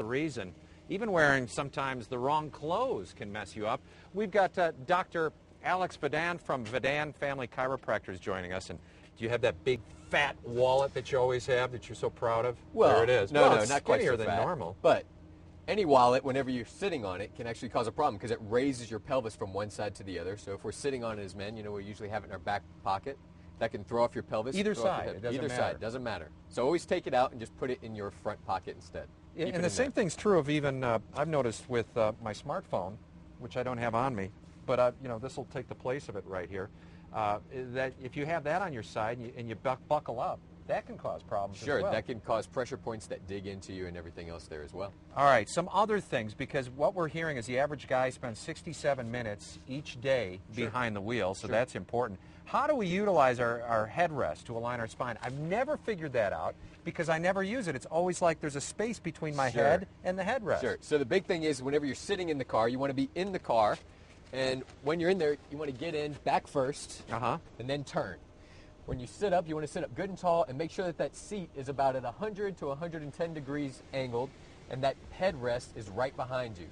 reason. Even wearing sometimes the wrong clothes can mess you up. We've got Dr. Alex Vidan from Vidan Family Chiropractors joining us. And do you have that big fat wallet that you always have that you're so proud of? Well, there it is. No, it's not quite skinnier so than fat, normal. But any wallet, whenever you're sitting on it, can actually cause a problem because it raises your pelvis from one side to the other. So if we're sitting on it as men, we usually have it in our back pocket. That can throw off your pelvis. Either side, it doesn't Either matter. side, doesn't matter. So always take it out and just put it in your front pocket instead. And the same thing's true of even, I've noticed with my smartphone, which I don't have on me, but this will take the place of it right here, that if you have that on your side and you buckle up, that can cause problems as well. Sure, that can cause pressure points that dig into you and everything else there as well. All right, some other things, because what we're hearing is the average guy spends 67 minutes each day behind the wheel, so that's important. How do we utilize our headrest to align our spine? I've never figured that out because I never use it. It's always like there's a space between my head and the headrest. Sure. So the big thing is whenever you're sitting in the car, you want to be in the car, and when you're in there, you want to get in back first and then turn. When you sit up, you want to sit up good and tall and make sure that that seat is about at 100 to 110 degrees angled and that headrest is right behind you.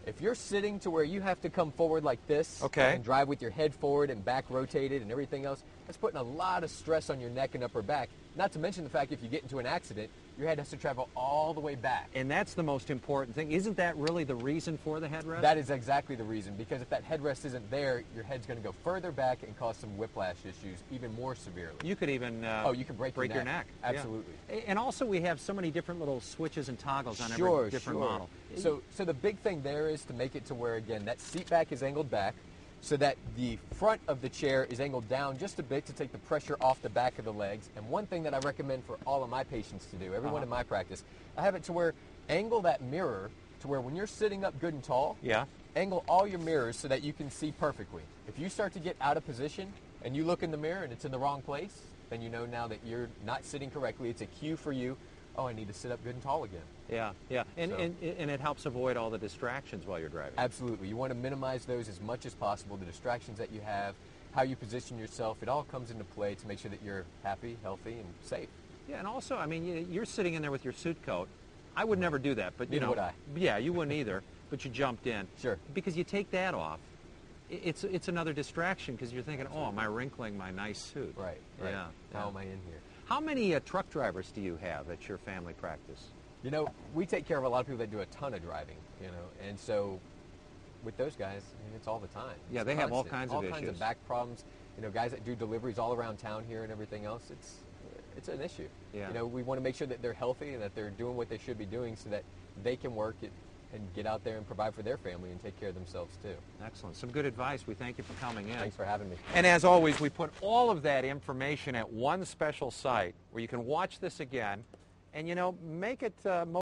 If you're sitting to where you have to come forward like this and drive with your head forward and back rotated and everything else, that's putting a lot of stress on your neck and upper back. Not to mention the fact if you get into an accident, your head has to travel all the way back. And that's the most important thing. Isn't that really the reason for the headrest? That is exactly the reason, because if that headrest isn't there, your head's going to go further back and cause some whiplash issues even more severely. You could even you can break your neck. Absolutely. Yeah. And also we have so many different little switches and toggles on every different model. So the big thing there is to make it to where, again, that seat back is angled back so that the front of the chair is angled down just a bit to take the pressure off the back of the legs. And one thing that I recommend for all of my patients to do, everyone in my practice, I have it to where angle that mirror to where when you're sitting up good and tall, angle all your mirrors so that you can see perfectly. If you start to get out of position and you look in the mirror and it's in the wrong place, then you know now that you're not sitting correctly. It's a cue for you. Oh, I need to sit up good and tall again. Yeah. And it helps avoid all the distractions while you're driving. Absolutely. You want to minimize those as much as possible, the distractions that you have, how you position yourself. It all comes into play to make sure that you're happy, healthy, and safe. Yeah, and also, I mean, you're sitting in there with your suit coat. I would never do that, but Neither would I. Yeah, you wouldn't either, but you jumped in. Sure. Because you take that off, it's another distraction because you're thinking, oh, am I wrinkling my nice suit? Right. Yeah. How am I in here? How many truck drivers do you have at your family practice? We take care of a lot of people that do a ton of driving, and so with those guys, it's all the time. Yeah, they have all kinds of issues. All kinds of back problems. Guys that do deliveries all around town here and everything else, it's an issue. Yeah. We want to make sure that they're healthy and that they're doing what they should be doing so that they can work it and get out there and provide for their family and take care of themselves too. Excellent. Some good advice. We thank you for coming in. Thanks for having me. And as always, we put all of that information at one special site where you can watch this again and, make it